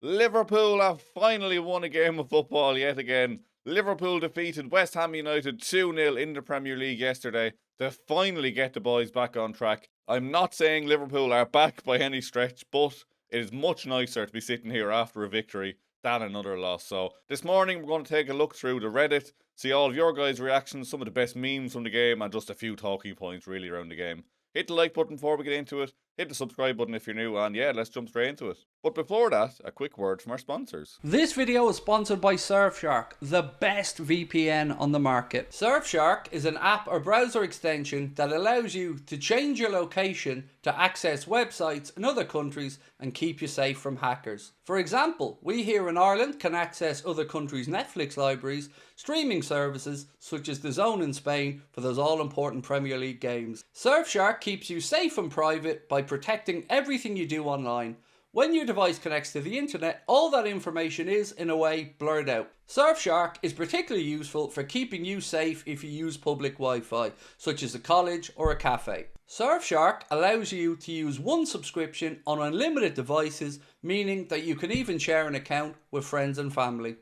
Liverpool have finally won a game of football yet again. Liverpool defeated West Ham United 2-0 in the Premier League yesterday to finally get the boys back on track. I'm not saying Liverpool are back by any stretch, but it is much nicer to be sitting here after a victory than another loss. So this morning we're going to take a look through the Reddit, see all of your guys' reactions, some of the best memes from the game, and just a few talking points really around the game. Hit the like button before we get into it. Hit the subscribe button if you're new, and yeah, let's jump straight into it. But before that, a quick word from our sponsors. This video is sponsored by Surfshark, the best VPN on the market. Surfshark is an app or browser extension that allows you to change your location to access websites in other countries and keep you safe from hackers. For example, we here in Ireland can access other countries' Netflix libraries, streaming services such as The Zone in Spain for those all-important Premier League games. Surfshark keeps you safe and private by protecting everything you do online. When your device connects to the internet, all that information is, in a way, blurred out. Surfshark is particularly useful for keeping you safe if you use public Wi-Fi, such as a college or a cafe. Surfshark allows you to use one subscription on unlimited devices, meaning that you can even share an account with friends and family.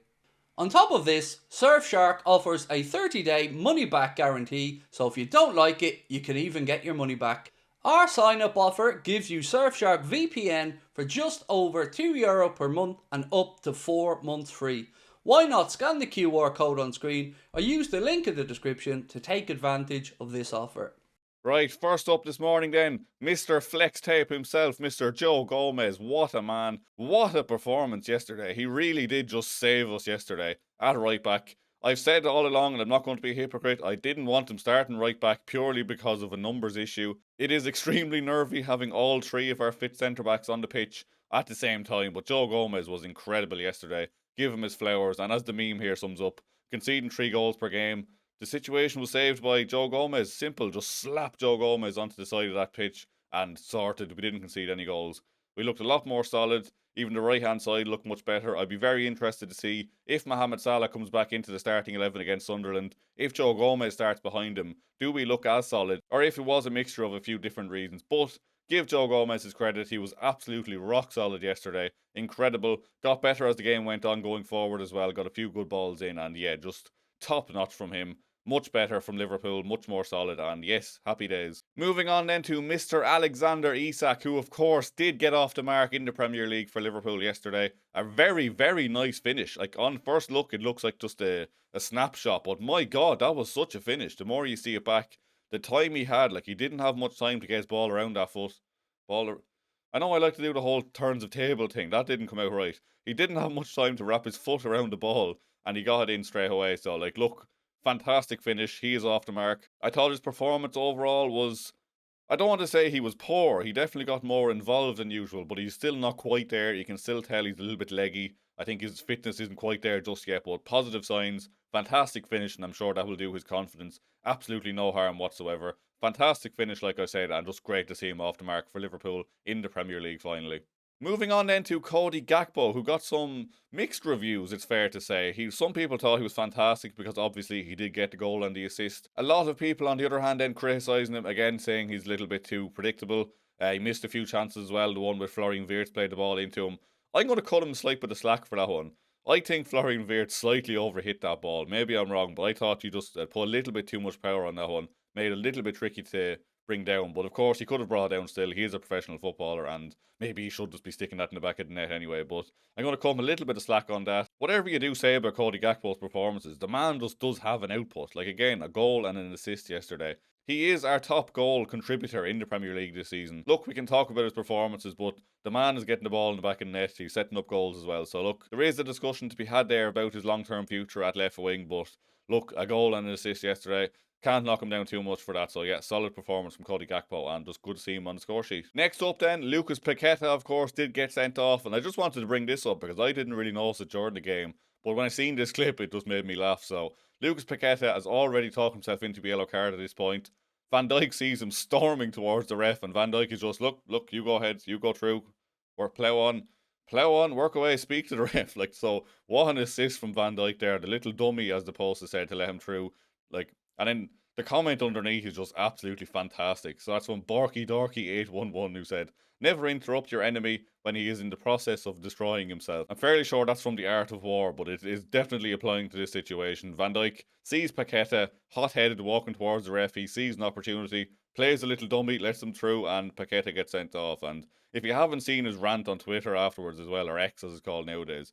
On top of this, Surfshark offers a 30-day money-back guarantee, so if you don't like it, you can even get your money back. Our sign-up offer gives you Surfshark VPN for just over €2 per month and up to 4 months free. Why not scan the QR code on screen or use the link in the description to take advantage of this offer. Right, first up this morning then, Mr. Flex Tape himself, Mr. Joe Gomez. What a man. What a performance yesterday. He really did just save us yesterday at right back. I've said all along, and I'm not going to be a hypocrite, I didn't want him starting right back purely because of a numbers issue. It is extremely nervy having all three of our fit centre-backs on the pitch at the same time, but Joe Gomez was incredible yesterday. Give him his flowers, and as the meme here sums up, conceding 3 goals per game, the situation was saved by Joe Gomez. Simple, just slap Joe Gomez onto the side of that pitch and sorted. We didn't concede any goals. We looked a lot more solid. Even the right-hand side looked much better. I'd be very interested to see if Mohamed Salah comes back into the starting 11 against Sunderland. If Joe Gomez starts behind him, do we look as solid? Or if it was a mixture of a few different reasons. But give Joe Gomez his credit. He was absolutely rock solid yesterday. Incredible. Got better as the game went on going forward as well. Got a few good balls in. And yeah, just top notch from him. Much better from Liverpool, much more solid, and yes, happy days. Moving on then to Mr. Alexander Isak, who of course did get off the mark in the Premier League for Liverpool yesterday. A very, very nice finish. Like on first look, it looks like just a snapshot, but my God, that was such a finish. The more you see it back, the time he had, like he didn't have much time to get his ball around that foot. I know I like to do the whole turns of table thing. That didn't come out right. He didn't have much time to wrap his foot around the ball, and he got it in straight away. So like, look. Fantastic finish. He is off the mark. I thought his performance overall was, I don't want to say he was poor. He definitely got more involved than usual, but he's still not quite there. You can still tell he's a little bit leggy. I think his fitness isn't quite there just yet, but positive signs. Fantastic finish, and I'm sure that will do his confidence absolutely no harm whatsoever. Fantastic finish, like I said, and just great to see him off the mark for Liverpool in the Premier League finally. Moving on then to Cody Gakpo, who got some mixed reviews, it's fair to say. Some people thought he was fantastic because obviously he did get the goal and the assist. A lot of people on the other hand then criticising him, again saying he's a little bit too predictable. He missed a few chances as well, the one with Florian Wirtz played the ball into him. I'm going to cut him a slight bit of slack for that one. I think Florian Wirtz slightly overhit that ball. Maybe I'm wrong, but I thought you just put a little bit too much power on that one. Made it a little bit tricky to bring down, but of course he could have brought it down still. He is a professional footballer and maybe he should just be sticking that in the back of the net anyway, but I'm going to cut him a little bit of slack on that. Whatever you do say about Cody Gakpo's performances, the man just does have an output. Like again, a goal and an assist yesterday. He is our top goal contributor in the Premier League this season. Look, we can talk about his performances, but the man is getting the ball in the back of the net. He's setting up goals as well. So look, there is a discussion to be had there about his long-term future at left wing, but look, a goal and an assist yesterday. Can't knock him down too much for that. So yeah, solid performance from Cody Gakpo and just good to see him on the score sheet. Next up then, Lucas Paqueta of course did get sent off, and I just wanted to bring this up because I didn't really notice it during the game, but when I seen this clip it just made me laugh. So Lucas Paqueta has already talked himself into a yellow card at this point. Van Dijk sees him storming towards the ref, and Van Dijk is just, look, you go ahead, you go through, or plough on, work away, speak to the ref. Like, so what an assist from Van Dijk there, the little dummy as the post said to let him through. Like, and then The comment underneath is just absolutely fantastic. So that's from Borky Dorky 811 who said, "Never interrupt your enemy when he is in the process of destroying himself." I'm fairly sure that's from The Art of War, but it is definitely applying to this situation. Van Dijk sees Paqueta hot-headed walking towards the ref. He sees an opportunity, plays a little dummy, lets him through, and Paqueta gets sent off. And if you haven't seen his rant on Twitter afterwards as well, or X as it's called nowadays,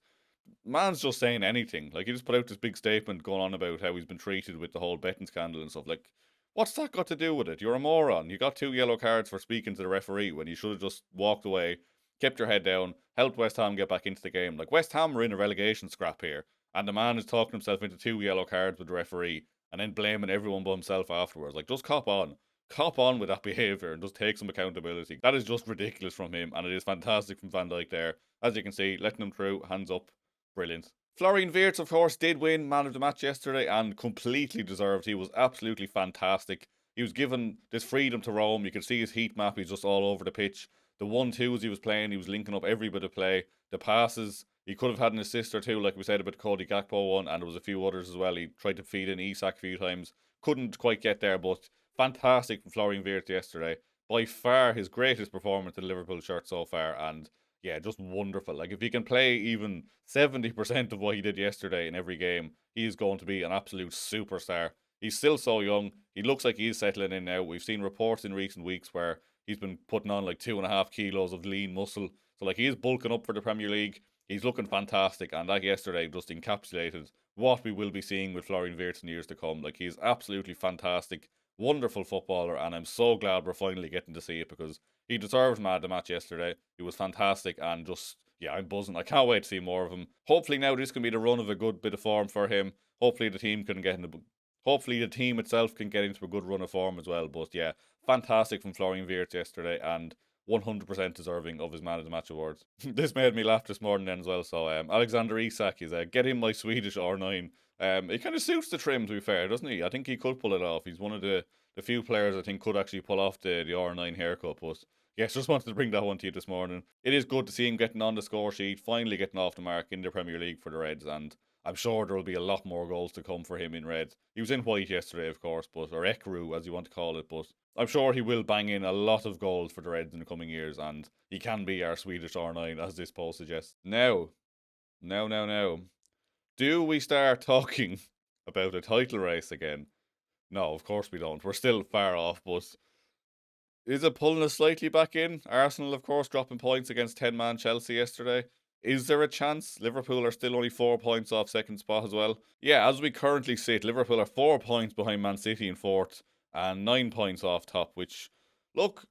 man's just saying anything. Like, he just put out this big statement going on about how he's been treated with the whole betting scandal and stuff. Like, what's that got to do with it? You're a moron. You got 2 yellow cards for speaking to the referee when you should have just walked away, kept your head down, helped West Ham get back into the game. Like, West Ham are in a relegation scrap here, and the man is talking himself into 2 yellow cards with the referee and then blaming everyone but himself afterwards. Like, just cop on. Cop on with that behaviour and just take some accountability. That is just ridiculous from him, and it is fantastic from Van Dijk there. As you can see, letting him through, hands up. Brilliant. Florian Wirtz, of course, did win man of the match yesterday and completely deserved. He was absolutely fantastic. He was given this freedom to roam. You could see his heat map. He's just all over the pitch. The 1-2s he was playing, he was linking up every bit of play. The passes, he could have had an assist or two, like we said about the Cody Gakpo one, and there was a few others as well. He tried to feed in Isak a few times. Couldn't quite get there, but fantastic from Florian Wirtz yesterday. By far his greatest performance in the Liverpool shirt so far, and yeah, just wonderful. Like, if he can play even 70% of what he did yesterday in every game, he's going to be an absolute superstar. He's still so young. He looks like he's settling in now. We've seen reports in recent weeks where he's been putting on like 2.5 kilos of lean muscle. So, like, he is bulking up for the Premier League. He's looking fantastic. And that yesterday just encapsulated what we will be seeing with Florian Wirtz in years to come. Like, he's absolutely fantastic. Wonderful footballer. And I'm so glad we're finally getting to see it, because he deserved man of the match yesterday. He was fantastic, and just, yeah, I'm buzzing. I can't wait to see more of him. Hopefully now this can be the run of a good bit of form for him. Hopefully the team can get into, hopefully the team itself can get into a good run of form as well. But yeah, fantastic from Florian Wirtz yesterday, and 100% deserving of his man of the match awards. This made me laugh this morning then as well. So Alexander Isak is get him my Swedish R9. It kind of suits the trim, to be fair, doesn't he? I think he could pull it off. He's one of the few players I think could actually pull off the R9 haircut. But yes, just wanted to bring that one to you this morning. It is good to see him getting on the score sheet, finally getting off the mark in the Premier League for the Reds, and I'm sure there will be a lot more goals to come for him in red. He was in white yesterday, of course, but or Ecru, as you want to call it, but I'm sure he will bang in a lot of goals for the Reds in the coming years, and he can be our Swedish R9, as this poll suggests. Now, do we start talking about a title race again? No, of course we don't. We're still far off, but is it pulling us slightly back in? Arsenal, of course, dropping points against 10-man Chelsea yesterday. Is there a chance? Liverpool are still only 4 points off second spot as well. Yeah, as we currently sit, Liverpool are 4 points behind Man City in fourth and 9 points off top, which, look,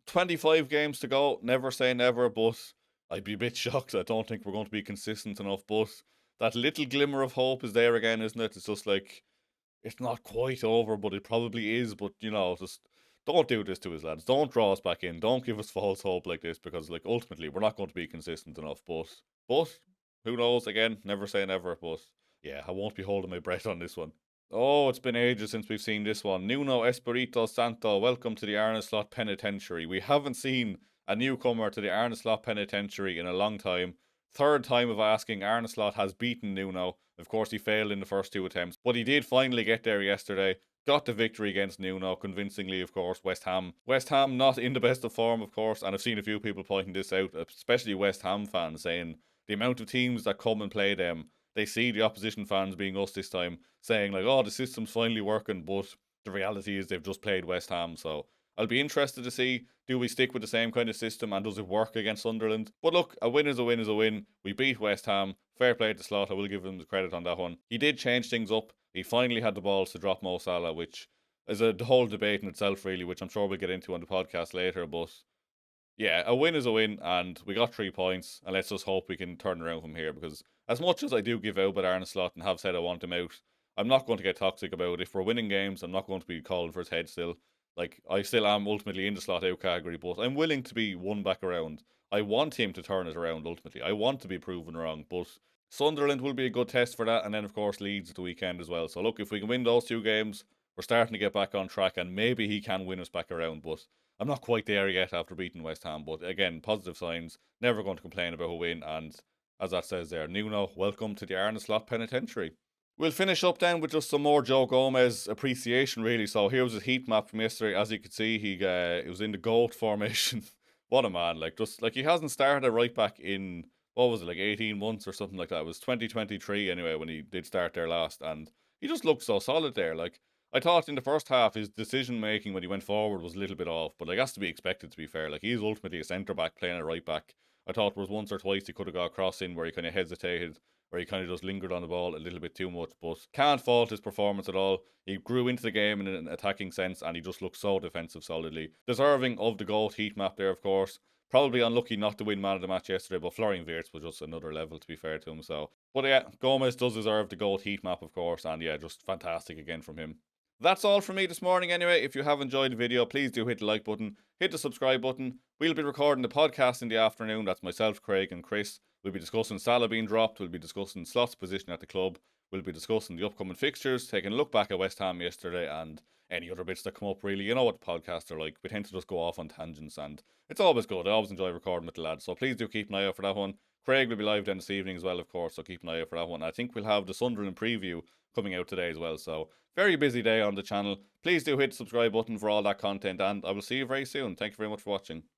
25 games to go. Never say never, but I'd be a bit shocked. I don't think we're going to be consistent enough, but that little glimmer of hope is there again, isn't it? It's just like, it's not quite over, but it probably is. But, you know, just don't do this to us, lads. Don't draw us back in. Don't give us false hope like this, because, like, ultimately we're not going to be consistent enough. But who knows? Again, never say never. But yeah, I won't be holding my breath on this one. Oh, it's been ages since we've seen this one. Nuno Espirito Santo, welcome to the Arne Slot Penitentiary. We haven't seen a newcomer to the Arne Slot Penitentiary in a long time. Third time of asking, Arne Slot has beaten Nuno. Of course, he failed in the first 2 attempts, but he did finally get there yesterday. Got the victory against Nuno, convincingly, of course. West Ham not in the best of form, of course, and I've seen a few people pointing this out, especially West Ham fans, saying the amount of teams that come and play them, they see the opposition fans, being us this time, saying like, oh, the system's finally working, but the reality is they've just played West Ham. So I'll be interested to see, do we stick with the same kind of system, and does it work against Sunderland? But look, a win is a win is a win. We beat West Ham. Fair play to Slot. I will give him the credit on that one. He did change things up. He finally had the balls to drop Mo Salah, which is a whole debate in itself, really, which I'm sure we'll get into on the podcast later. But yeah, a win is a win, and we got 3 points, and let's just hope we can turn around from here, because as much as I do give out with Arne Slot and have said I want him out, I'm not going to get toxic about it. If we're winning games, I'm not going to be calling for his head still. Like, I still am ultimately in the Slot out category, but I'm willing to be won back around. I want him to turn it around ultimately. I want to be proven wrong, but Sunderland will be a good test for that, and then of course Leeds at the weekend as well. So look, if we can win those 2 games, we're starting to get back on track, and maybe he can win us back around, but I'm not quite there yet after beating West Ham. But again, positive signs, never going to complain about a win, and as that says there, Nuno, welcome to the Arne Slot Penitentiary. We'll finish up then with just some more Joe Gomez appreciation, really. So here was his heat map from yesterday. As you could see, he was in the GOAT formation. What a man! Like, just like, he hasn't started a right back in, what was it, like 18 months or something like that. It was 2023 anyway when he did start there last, and he just looked so solid there. Like, I thought in the first half his decision making when he went forward was a little bit off, but like, that's to be expected, to be fair. Like, he's ultimately a centre back playing a right back. I thought there was once or twice he could have got a cross in where he kind of hesitated, where he kind of just lingered on the ball a little bit too much, but can't fault his performance at all. He grew into the game in an attacking sense, and he just looked so defensive solidly. Deserving of the GOAT heat map there, of course. Probably unlucky not to win man of the match yesterday, but Florian Wirtz was just another level, to be fair to him. So, but yeah, Gomez does deserve the GOAT heat map, of course, and yeah, just fantastic again from him. That's all from me this morning anyway. If you have enjoyed the video, please do hit the like button, hit the subscribe button. We'll be recording the podcast in the afternoon. That's myself, Craig, and Chris. We'll be discussing Salah being dropped. We'll be discussing Slot's position at the club. We'll be discussing the upcoming fixtures, taking a look back at West Ham yesterday, and any other bits that come up, really. You know what the podcasts are like. We tend to just go off on tangents, and it's always good. I always enjoy recording with the lads. So please do keep an eye out for that one. Craig will be live then this evening as well, of course, so keep an eye out for that one. I think we'll have the Sunderland preview coming out today as well. So very busy day on the channel. Please do hit the subscribe button for all that content, and I will see you very soon. Thank you very much for watching.